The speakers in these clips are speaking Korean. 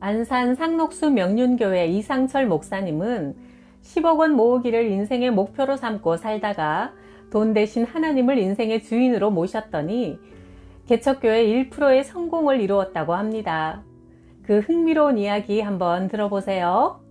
안산 상록수 명륜교회 이상철 목사님은 10억 원 모으기를 인생의 목표로 삼고 살다가 돈 대신 하나님을 인생의 주인으로 모셨더니 개척교회 1%의 성공을 이루었다고 합니다. 그 흥미로운 이야기 한번 들어보세요.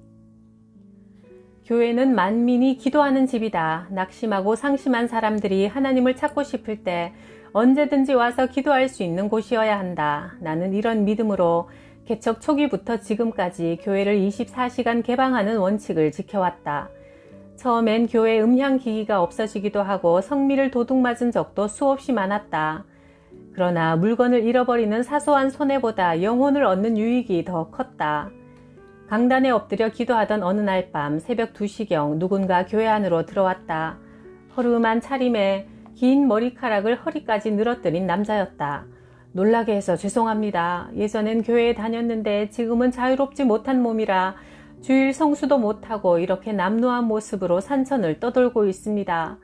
교회는 만민이 기도하는 집이다. 낙심하고 상심한 사람들이 하나님을 찾고 싶을 때 언제든지 와서 기도할 수 있는 곳이어야 한다. 나는 이런 믿음으로 개척 초기부터 지금까지 교회를 24시간 개방하는 원칙을 지켜왔다. 처음엔 교회 음향기기가 없어지기도 하고 성미를 도둑맞은 적도 수없이 많았다. 그러나 물건을 잃어버리는 사소한 손해보다 영혼을 얻는 유익이 더 컸다. 강단에 엎드려 기도하던 어느 날 밤 새벽 2시경 누군가 교회 안으로 들어왔다. 허름한 차림에 긴 머리카락을 허리까지 늘어뜨린 남자였다. 놀라게 해서 죄송합니다. 예전엔 교회에 다녔는데 지금은 자유롭지 못한 몸이라 주일 성수도 못하고 이렇게 남루한 모습으로 산천을 떠돌고 있습니다.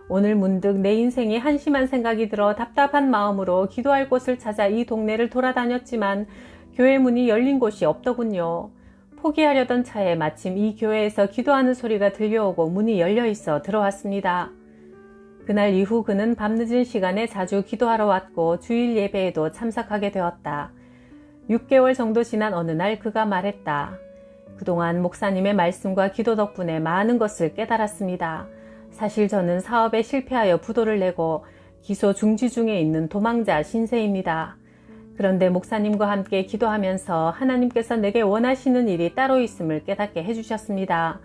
오늘 문득 내 인생에 한심한 생각이 들어 답답한 마음으로 기도할 곳을 찾아 이 동네를 돌아다녔지만 교회 문이 열린 곳이 없더군요. 포기하려던 차에 마침 이 교회에서 기도하는 소리가 들려오고 문이 열려 있어 들어왔습니다. 그날 이후 그는 밤늦은 시간에 자주 기도하러 왔고 주일 예배에도 참석하게 되었다. 6개월 정도 지난 어느 날 그가 말했다. 그동안 목사님의 말씀과 기도 덕분에 많은 것을 깨달았습니다. 사실 저는 사업에 실패하여 부도를 내고 기소 중지 중에 있는 도망자 신세입니다. 그런데 목사님과 함께 기도하면서 하나님께서 내게 원하시는 일이 따로 있음을 깨닫게 해주셨습니다.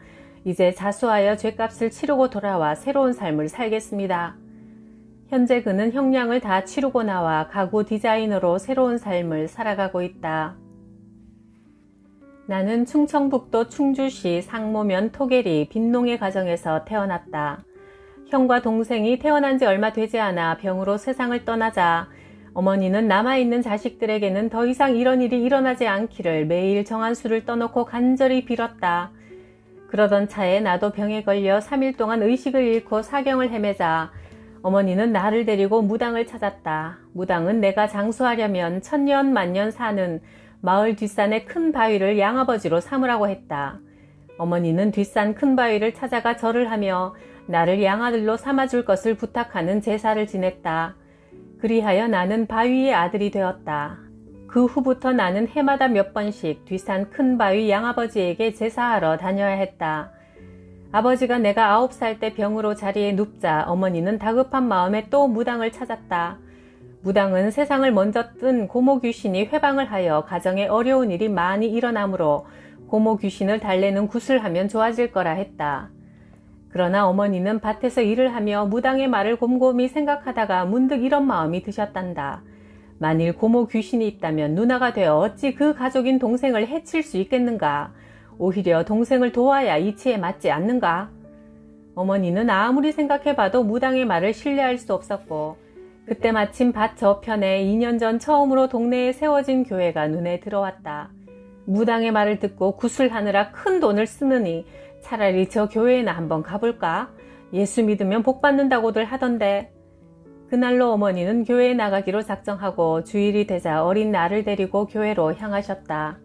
이제 자수하여 죗값을 치르고 돌아와 새로운 삶을 살겠습니다. 현재 그는 형량을 다 치르고 나와 가구 디자이너로 새로운 삶을 살아가고 있다. 나는 충청북도 충주시 상모면 토계리 빈농의 가정에서 태어났다. 형과 동생이 태어난 지 얼마 되지 않아 병으로 세상을 떠나자 어머니는 남아있는 자식들에게는 더 이상 이런 일이 일어나지 않기를 매일 정한 술을 떠놓고 간절히 빌었다. 그러던 차에 나도 병에 걸려 3일 동안 의식을 잃고 사경을 헤매자 어머니는 나를 데리고 무당을 찾았다. 무당은 내가 장수하려면 천년 만년 사는 마을 뒷산의 큰 바위를 양아버지로 삼으라고 했다. 어머니는 뒷산 큰 바위를 찾아가 절을 하며 나를 양아들로 삼아줄 것을 부탁하는 제사를 지냈다. 그리하여 나는 바위의 아들이 되었다. 그 후부터 나는 해마다 몇 번씩 뒷산 큰 바위 양아버지에게 제사하러 다녀야 했다. 아버지가 내가 9살 때 병으로 자리에 눕자 어머니는 다급한 마음에 또 무당을 찾았다. 무당은 세상을 먼저 뜬 고모 귀신이 회방을 하여 가정에 어려운 일이 많이 일어나므로 고모 귀신을 달래는 굿을 하면 좋아질 거라 했다. 그러나 어머니는 밭에서 일을 하며 무당의 말을 곰곰이 생각하다가 문득 이런 마음이 드셨단다. 만일 고모 귀신이 있다면 누나가 되어 어찌 그 가족인 동생을 해칠 수 있겠는가? 오히려 동생을 도와야 이치에 맞지 않는가? 어머니는 아무리 생각해봐도 무당의 말을 신뢰할 수 없었고 그때 마침 밭 저편에 2년 전 처음으로 동네에 세워진 교회가 눈에 들어왔다. 무당의 말을 듣고 굿을 하느라 큰 돈을 쓰느니 차라리 저 교회에나 한번 가볼까? 예수 믿으면 복 받는다고들 하던데. 그날로 어머니는 교회에 나가기로 작정하고 주일이 되자 어린 나를 데리고 교회로 향하셨다.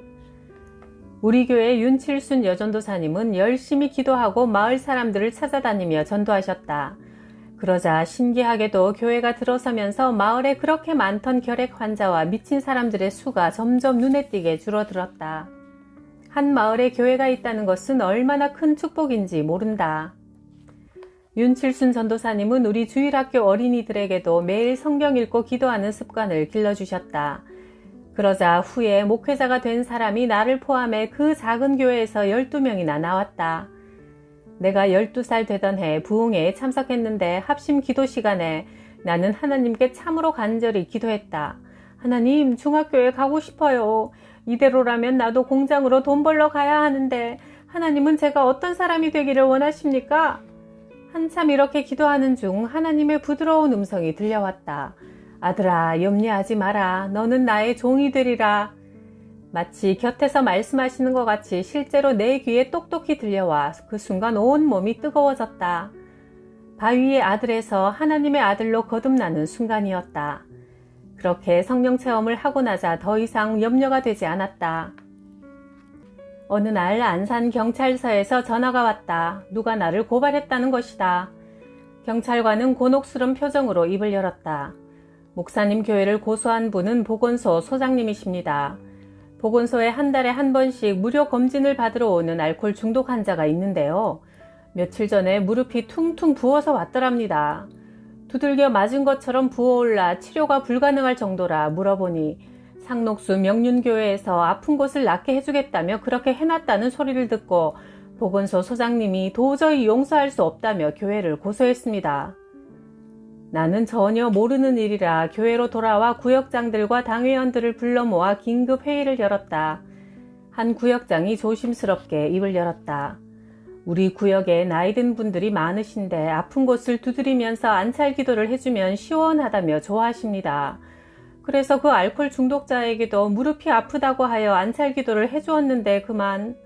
우리 교회 윤칠순 여전도사님은 열심히 기도하고 마을 사람들을 찾아다니며 전도하셨다. 그러자 신기하게도 교회가 들어서면서 마을에 그렇게 많던 결핵 환자와 미친 사람들의 수가 점점 눈에 띄게 줄어들었다. 한 마을에 교회가 있다는 것은 얼마나 큰 축복인지 모른다. 윤칠순 전도사님은 우리 주일학교 어린이들에게도 매일 성경 읽고 기도하는 습관을 길러주셨다. 그러자 후에 목회자가 된 사람이 나를 포함해 그 작은 교회에서 12명이나 나왔다. 내가 12살 되던 해 부흥회에 참석했는데 합심 기도 시간에 나는 하나님께 참으로 간절히 기도했다. 하나님, 중학교에 가고 싶어요. 이대로라면 나도 공장으로 돈 벌러 가야 하는데 하나님은 제가 어떤 사람이 되기를 원하십니까? 한참 이렇게 기도하는 중 하나님의 부드러운 음성이 들려왔다. 아들아, 염려하지 마라. 너는 나의 종이 되리라. 마치 곁에서 말씀하시는 것 같이 실제로 내 귀에 똑똑히 들려와 그 순간 온 몸이 뜨거워졌다. 바위의 아들에서 하나님의 아들로 거듭나는 순간이었다. 그렇게 성령 체험을 하고 나자 더 이상 염려가 되지 않았다. 어느 날 안산 경찰서에서 전화가 왔다. 누가 나를 고발했다는 것이다. 경찰관은 곤혹스런 표정으로 입을 열었다. 목사님 교회를 고소한 분은 보건소 소장님이십니다. 보건소에 한 달에 한 번씩 무료 검진을 받으러 오는 알코올 중독 환자가 있는데요. 며칠 전에 무릎이 퉁퉁 부어서 왔더랍니다. 두들겨 맞은 것처럼 부어올라 치료가 불가능할 정도라 물어보니 상록수 명륜교회에서 아픈 곳을 낫게 해주겠다며 그렇게 해놨다는 소리를 듣고 보건소 소장님이 도저히 용서할 수 없다며 교회를 고소했습니다. 나는 전혀 모르는 일이라 교회로 돌아와 구역장들과 당회원들을 불러 모아 긴급 회의를 열었다. 한 구역장이 조심스럽게 입을 열었다. 우리 구역에 나이든 분들이 많으신데 아픈 곳을 두드리면서 안찰 기도를 해주면 시원하다며 좋아하십니다. 그래서 그 알코올 중독자에게도 무릎이 아프다고 하여 안찰 기도를 해주었는데 그만.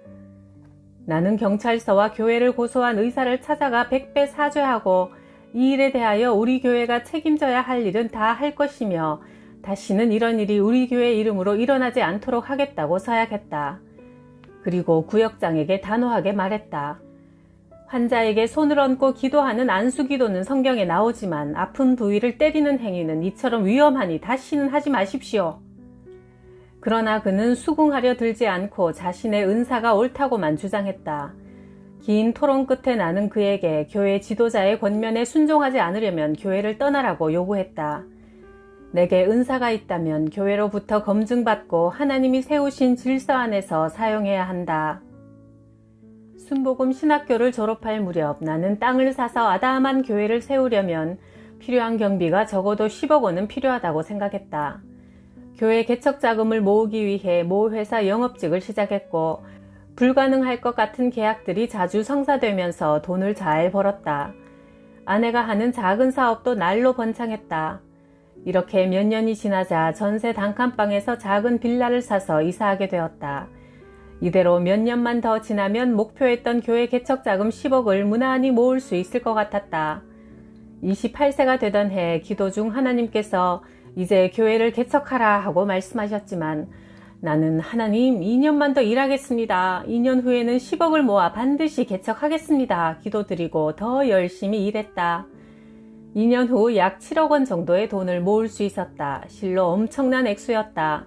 나는 경찰서와 교회를 고소한 의사를 찾아가 백배 사죄하고 이 일에 대하여 우리 교회가 책임져야 할 일은 다 할 것이며 다시는 이런 일이 우리 교회 이름으로 일어나지 않도록 하겠다고 서약했다. 그리고 구역장에게 단호하게 말했다. 환자에게 손을 얹고 기도하는 안수기도는 성경에 나오지만 아픈 부위를 때리는 행위는 이처럼 위험하니 다시는 하지 마십시오. 그러나 그는 수긍하려 들지 않고 자신의 은사가 옳다고만 주장했다. 긴 토론 끝에 나는 그에게 교회 지도자의 권면에 순종하지 않으려면 교회를 떠나라고 요구했다. 내게 은사가 있다면 교회로부터 검증받고 하나님이 세우신 질서 안에서 사용해야 한다. 순복음 신학교를 졸업할 무렵 나는 땅을 사서 아담한 교회를 세우려면 필요한 경비가 적어도 10억 원은 필요하다고 생각했다. 교회 개척 자금을 모으기 위해 모 회사 영업직을 시작했고 불가능할 것 같은 계약들이 자주 성사되면서 돈을 잘 벌었다. 아내가 하는 작은 사업도 날로 번창했다. 이렇게 몇 년이 지나자 전세 단칸방에서 작은 빌라를 사서 이사하게 되었다. 이대로 몇 년만 더 지나면 목표했던 교회 개척 자금 10억을 무난히 모을 수 있을 것 같았다. 28세가 되던 해 기도 중 하나님께서 이제 교회를 개척하라 하고 말씀하셨지만 나는 하나님 2년만 더 일하겠습니다. 2년 후에는 10억을 모아 반드시 개척하겠습니다. 기도드리고 더 열심히 일했다. 2년 후 약 7억 원 정도의 돈을 모을 수 있었다. 실로 엄청난 액수였다.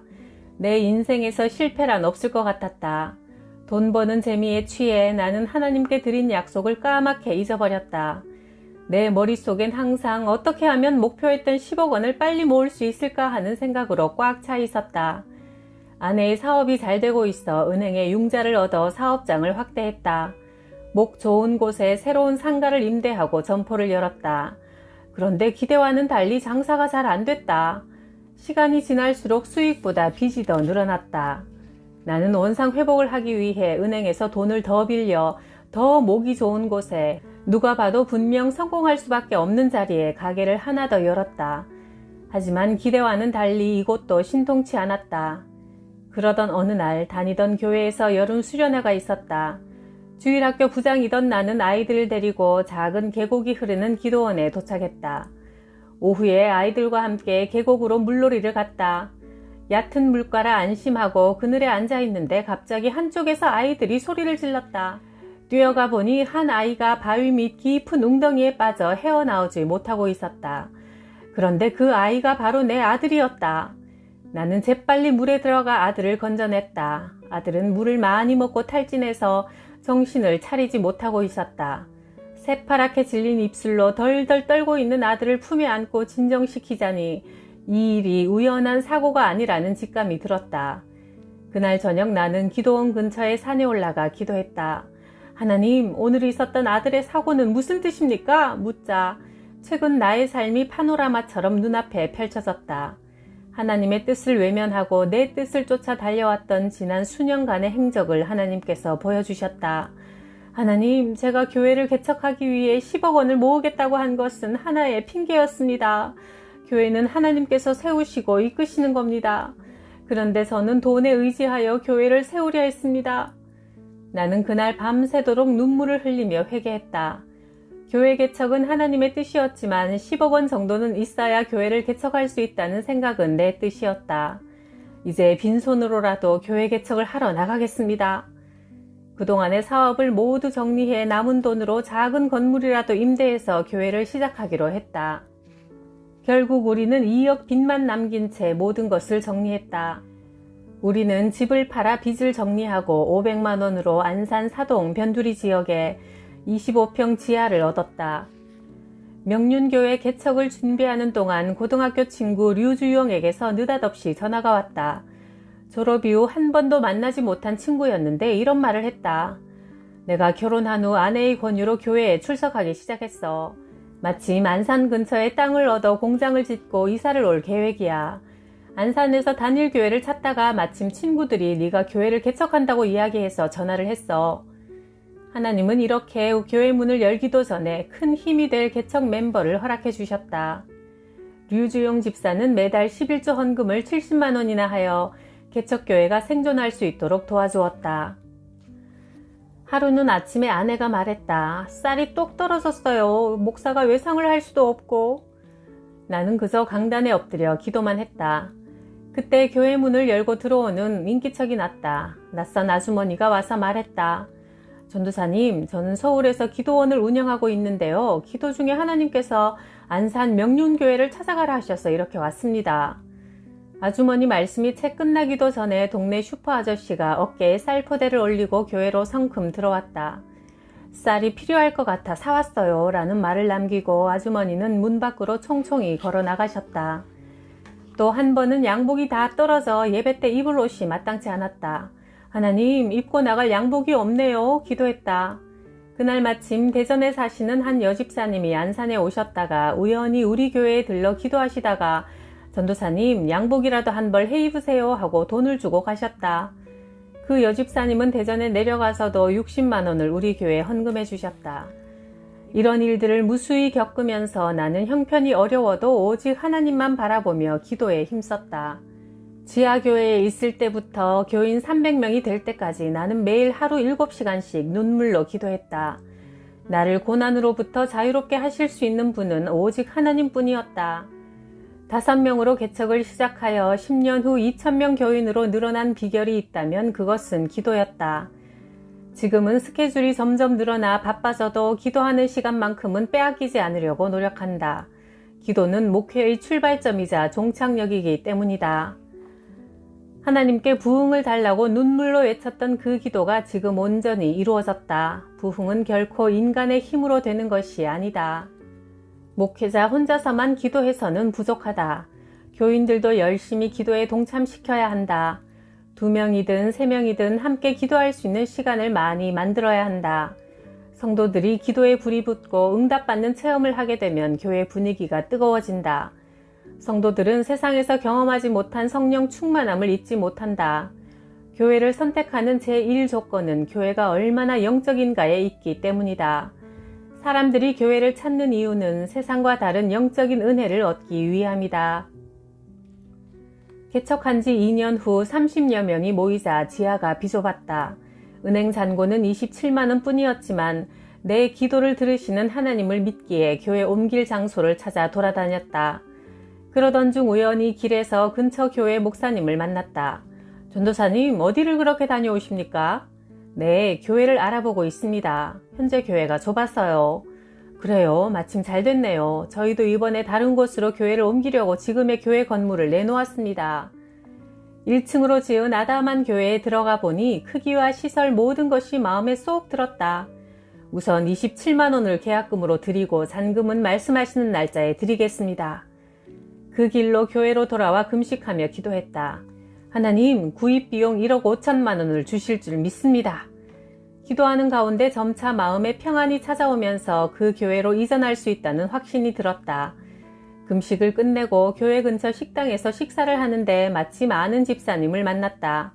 내 인생에서 실패란 없을 것 같았다. 돈 버는 재미에 취해 나는 하나님께 드린 약속을 까맣게 잊어버렸다. 내 머릿속엔 항상 어떻게 하면 목표했던 10억 원을 빨리 모을 수 있을까 하는 생각으로 꽉 차 있었다. 아내의 사업이 잘 되고 있어 은행에 융자를 얻어 사업장을 확대했다. 목 좋은 곳에 새로운 상가를 임대하고 점포를 열었다. 그런데 기대와는 달리 장사가 잘 안 됐다. 시간이 지날수록 수익보다 빚이 더 늘어났다. 나는 원상 회복을 하기 위해 은행에서 돈을 더 빌려 더 목이 좋은 곳에 누가 봐도 분명 성공할 수밖에 없는 자리에 가게를 하나 더 열었다. 하지만 기대와는 달리 이곳도 신통치 않았다. 그러던 어느 날 다니던 교회에서 여름 수련회가 있었다. 주일학교 부장이던 나는 아이들을 데리고 작은 계곡이 흐르는 기도원에 도착했다. 오후에 아이들과 함께 계곡으로 물놀이를 갔다. 얕은 물가라 안심하고 그늘에 앉아있는데 갑자기 한쪽에서 아이들이 소리를 질렀다. 뛰어가 보니 한 아이가 바위 밑 깊은 웅덩이에 빠져 헤어나오지 못하고 있었다. 그런데 그 아이가 바로 내 아들이었다. 나는 재빨리 물에 들어가 아들을 건져냈다. 아들은 물을 많이 먹고 탈진해서 정신을 차리지 못하고 있었다. 새파랗게 질린 입술로 덜덜 떨고 있는 아들을 품에 안고 진정시키자니 이 일이 우연한 사고가 아니라는 직감이 들었다. 그날 저녁 나는 기도원 근처의 산에 올라가 기도했다. 하나님, 오늘 있었던 아들의 사고는 무슨 뜻입니까? 묻자 최근 나의 삶이 파노라마처럼 눈앞에 펼쳐졌다. 하나님의 뜻을 외면하고 내 뜻을 쫓아 달려왔던 지난 수년간의 행적을 하나님께서 보여주셨다. 하나님, 제가 교회를 개척하기 위해 10억 원을 모으겠다고 한 것은 하나의 핑계였습니다. 교회는 하나님께서 세우시고 이끄시는 겁니다. 그런데 저는 돈에 의지하여 교회를 세우려 했습니다. 나는 그날 밤새도록 눈물을 흘리며 회개했다. 교회 개척은 하나님의 뜻이었지만 10억 원 정도는 있어야 교회를 개척할 수 있다는 생각은 내 뜻이었다. 이제 빈손으로라도 교회 개척을 하러 나가겠습니다. 그동안의 사업을 모두 정리해 남은 돈으로 작은 건물이라도 임대해서 교회를 시작하기로 했다. 결국 우리는 2억 빚만 남긴 채 모든 것을 정리했다. 우리는 집을 팔아 빚을 정리하고 500만 원으로 안산 사동 변두리 지역에 25평 지하를 얻었다. 명륜교회 개척을 준비하는 동안 고등학교 친구 류주용에게서 느닷없이 전화가 왔다. 졸업 이후 한 번도 만나지 못한 친구였는데 이런 말을 했다. 내가 결혼한 후 아내의 권유로 교회에 출석하기 시작했어. 마침 안산 근처에 땅을 얻어 공장을 짓고 이사를 올 계획이야. 안산에서 단일교회를 찾다가 마침 친구들이 네가 교회를 개척한다고 이야기해서 전화를 했어. 하나님은 이렇게 교회 문을 열기도 전에 큰 힘이 될 개척 멤버를 허락해 주셨다. 류주용 집사는 매달 11조 헌금을 70만 원이나 하여 개척교회가 생존할 수 있도록 도와주었다. 하루는 아침에 아내가 말했다. 쌀이 똑 떨어졌어요. 목사가 외상을 할 수도 없고. 나는 그저 강단에 엎드려 기도만 했다. 그때 교회 문을 열고 들어오는 인기척이 났다. 낯선 아주머니가 와서 말했다. 전도사님, 저는 서울에서 기도원을 운영하고 있는데요. 기도 중에 하나님께서 안산 명륜교회를 찾아가라 하셔서 이렇게 왔습니다. 아주머니 말씀이 채 끝나기도 전에 동네 슈퍼 아저씨가 어깨에 쌀포대를 올리고 교회로 성큼 들어왔다. 쌀이 필요할 것 같아 사왔어요 라는 말을 남기고 아주머니는 문 밖으로 총총히 걸어 나가셨다. 또 한 번은 양복이 다 떨어져 예배 때 입을 옷이 마땅치 않았다. 하나님, 입고 나갈 양복이 없네요 기도했다. 그날 마침 대전에 사시는 한 여집사님이 안산에 오셨다가 우연히 우리 교회에 들러 기도하시다가 전도사님, 양복이라도 한 벌 해 입으세요 하고 돈을 주고 가셨다. 그 여집사님은 대전에 내려가서도 60만 원을 우리 교회에 헌금해 주셨다. 이런 일들을 무수히 겪으면서 나는 형편이 어려워도 오직 하나님만 바라보며 기도에 힘썼다. 지하교회에 있을 때부터 교인 300명이 될 때까지 나는 매일 하루 7시간씩 눈물로 기도했다. 나를 고난으로부터 자유롭게 하실 수 있는 분은 오직 하나님뿐이었다. 5명으로 개척을 시작하여 10년 후 2,000명 교인으로 늘어난 비결이 있다면 그것은 기도였다. 지금은 스케줄이 점점 늘어나 바빠져도 기도하는 시간만큼은 빼앗기지 않으려고 노력한다. 기도는 목회의 출발점이자 종착역이기 때문이다. 하나님께 부흥을 달라고 눈물로 외쳤던 그 기도가 지금 온전히 이루어졌다. 부흥은 결코 인간의 힘으로 되는 것이 아니다. 목회자 혼자서만 기도해서는 부족하다. 교인들도 열심히 기도에 동참시켜야 한다. 2명이든 3명이든 함께 기도할 수 있는 시간을 많이 만들어야 한다. 성도들이 기도에 불이 붙고 응답받는 체험을 하게 되면 교회 분위기가 뜨거워진다. 성도들은 세상에서 경험하지 못한 성령 충만함을 잊지 못한다. 교회를 선택하는 제1조건은 교회가 얼마나 영적인가에 있기 때문이다. 사람들이 교회를 찾는 이유는 세상과 다른 영적인 은혜를 얻기 위함이다. 개척한 지 2년 후 30여 명이 모이자 지하가 비좁았다. 은행 잔고는 27만 원 뿐이었지만 내 기도를 들으시는 하나님을 믿기에 교회 옮길 장소를 찾아 돌아다녔다. 그러던 중 우연히 길에서 근처 교회 목사님을 만났다. 전도사님, 어디를 그렇게 다녀오십니까? 네, 교회를 알아보고 있습니다. 현재 교회가 좁았어요. 그래요, 마침 잘 됐네요. 저희도 이번에 다른 곳으로 교회를 옮기려고 지금의 교회 건물을 내놓았습니다. 1층으로 지은 아담한 교회에 들어가 보니 크기와 시설 모든 것이 마음에 쏙 들었다. 우선 27만 원을 계약금으로 드리고 잔금은 말씀하시는 날짜에 드리겠습니다. 그 길로 교회로 돌아와 금식하며 기도했다. 하나님, 구입비용 1억 5천만 원을 주실 줄 믿습니다. 기도하는 가운데 점차 마음에 평안이 찾아오면서 그 교회로 이전할 수 있다는 확신이 들었다. 금식을 끝내고 교회 근처 식당에서 식사를 하는데 마침 아는 집사님을 만났다.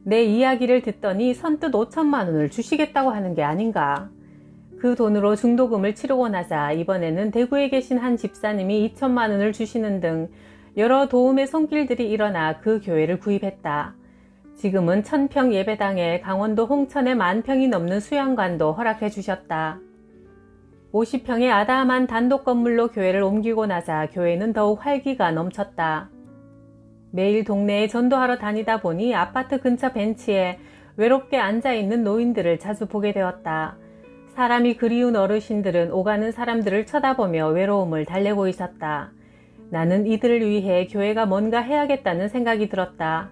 내 이야기를 듣더니 선뜻 5천만 원을 주시겠다고 하는 게 아닌가. 그 돈으로 중도금을 치르고 나자 이번에는 대구에 계신 한 집사님이 2천만 원을 주시는 등 여러 도움의 손길들이 일어나 그 교회를 구입했다. 지금은 1000평 예배당에 강원도 홍천에 10,000평이 넘는 수양관도 허락해 주셨다. 50평의 아담한 단독 건물로 교회를 옮기고 나자 교회는 더욱 활기가 넘쳤다. 매일 동네에 전도하러 다니다 보니 아파트 근처 벤치에 외롭게 앉아있는 노인들을 자주 보게 되었다. 사람이 그리운 어르신들은 오가는 사람들을 쳐다보며 외로움을 달래고 있었다. 나는 이들을 위해 교회가 뭔가 해야겠다는 생각이 들었다.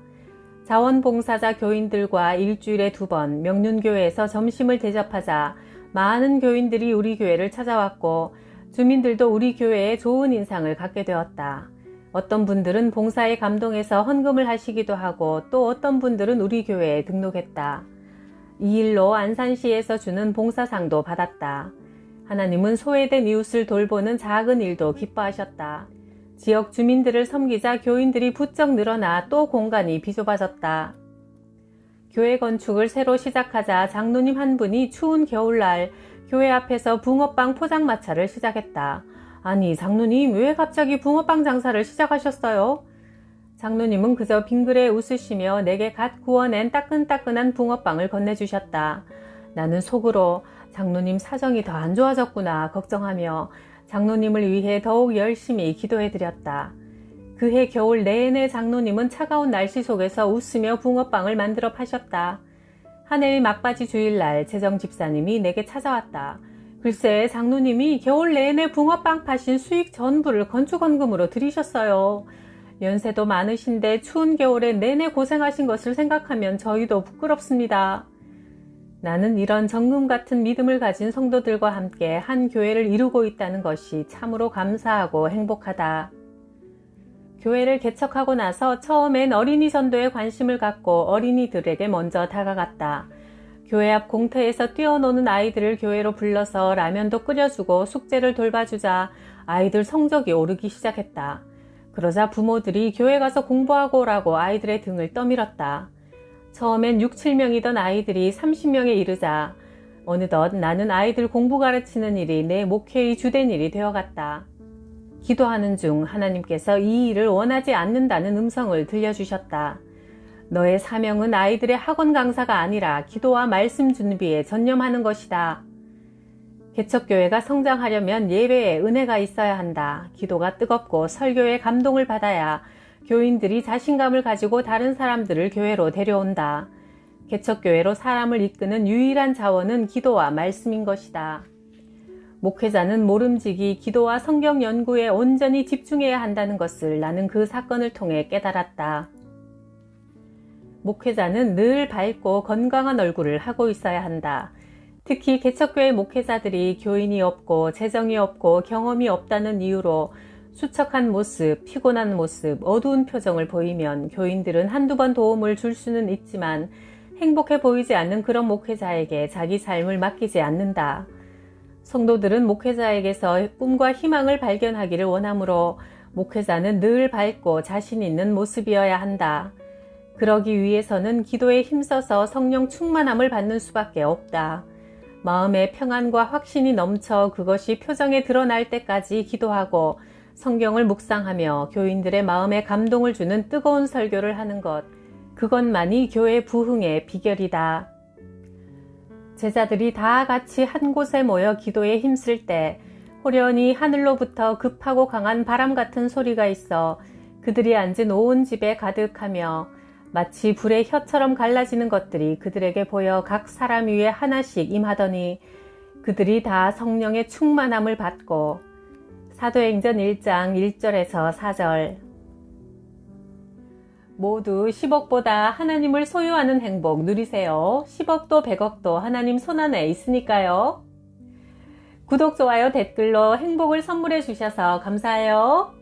자원봉사자 교인들과 일주일에 2번 명륜교회에서 점심을 대접하자 많은 교인들이 우리 교회를 찾아왔고 주민들도 우리 교회에 좋은 인상을 갖게 되었다. 어떤 분들은 봉사에 감동해서 헌금을 하시기도 하고 또 어떤 분들은 우리 교회에 등록했다. 이 일로 안산시에서 주는 봉사상도 받았다. 하나님은 소외된 이웃을 돌보는 작은 일도 기뻐하셨다. 지역 주민들을 섬기자 교인들이 부쩍 늘어나 또 공간이 비좁아졌다. 교회 건축을 새로 시작하자 장로님 한 분이 추운 겨울날 교회 앞에서 붕어빵 포장마차를 시작했다. 아니, 장로님 왜 갑자기 붕어빵 장사를 시작하셨어요? 장로님은 그저 빙그레 웃으시며 내게 갓 구워낸 따끈따끈한 붕어빵을 건네주셨다. 나는 속으로 장로님 사정이 더 안 좋아졌구나 걱정하며 장로님을 위해 더욱 열심히 기도해드렸다. 그해 겨울 내내 장로님은 차가운 날씨 속에서 웃으며 붕어빵을 만들어 파셨다. 한 해의 막바지 주일날 재정 집사님이 내게 찾아왔다. 글쎄, 장로님이 겨울 내내 붕어빵 파신 수익 전부를 건축헌금으로 드리셨어요. 연세도 많으신데 추운 겨울에 내내 고생하신 것을 생각하면 저희도 부끄럽습니다. 나는 이런 정금 같은 믿음을 가진 성도들과 함께 한 교회를 이루고 있다는 것이 참으로 감사하고 행복하다. 교회를 개척하고 나서 처음엔 어린이 전도에 관심을 갖고 어린이들에게 먼저 다가갔다. 교회 앞 공터에서 뛰어노는 아이들을 교회로 불러서 라면도 끓여주고 숙제를 돌봐주자 아이들 성적이 오르기 시작했다. 그러자 부모들이 교회 가서 공부하고 오라고 아이들의 등을 떠밀었다. 처음엔 6, 7명이던 아이들이 30명에 이르자 어느덧 나는 아이들 공부 가르치는 일이 내 목회의 주된 일이 되어갔다. 기도하는 중 하나님께서 이 일을 원하지 않는다는 음성을 들려주셨다. 너의 사명은 아이들의 학원 강사가 아니라 기도와 말씀 준비에 전념하는 것이다. 개척교회가 성장하려면 예배에 은혜가 있어야 한다. 기도가 뜨겁고 설교에 감동을 받아야 교인들이 자신감을 가지고 다른 사람들을 교회로 데려온다. 개척교회로 사람을 이끄는 유일한 자원은 기도와 말씀인 것이다. 목회자는 모름지기 기도와 성경 연구에 온전히 집중해야 한다는 것을 나는 그 사건을 통해 깨달았다. 목회자는 늘 밝고 건강한 얼굴을 하고 있어야 한다. 특히 개척교회 목회자들이 교인이 없고 재정이 없고 경험이 없다는 이유로 수척한 모습, 피곤한 모습, 어두운 표정을 보이면 교인들은 한두 번 도움을 줄 수는 있지만 행복해 보이지 않는 그런 목회자에게 자기 삶을 맡기지 않는다. 성도들은 목회자에게서 꿈과 희망을 발견하기를 원하므로 목회자는 늘 밝고 자신 있는 모습이어야 한다. 그러기 위해서는 기도에 힘써서 성령 충만함을 받는 수밖에 없다. 마음에 평안과 확신이 넘쳐 그것이 표정에 드러날 때까지 기도하고 성경을 묵상하며 교인들의 마음에 감동을 주는 뜨거운 설교를 하는 것, 그것만이 교회 부흥의 비결이다. 제자들이 다 같이 한 곳에 모여 기도에 힘쓸 때 호련히 하늘로부터 급하고 강한 바람 같은 소리가 있어 그들이 앉은 온 집에 가득하며 마치 불의 혀처럼 갈라지는 것들이 그들에게 보여 각 사람 위에 하나씩 임하더니 그들이 다 성령의 충만함을 받고 사도행전 1장 1절에서 4절. 모두 10억보다 하나님을 소유하는 행복 누리세요. 10억도 100억도 하나님 손안에 있으니까요. 구독, 좋아요, 댓글로 행복을 선물해 주셔서 감사해요.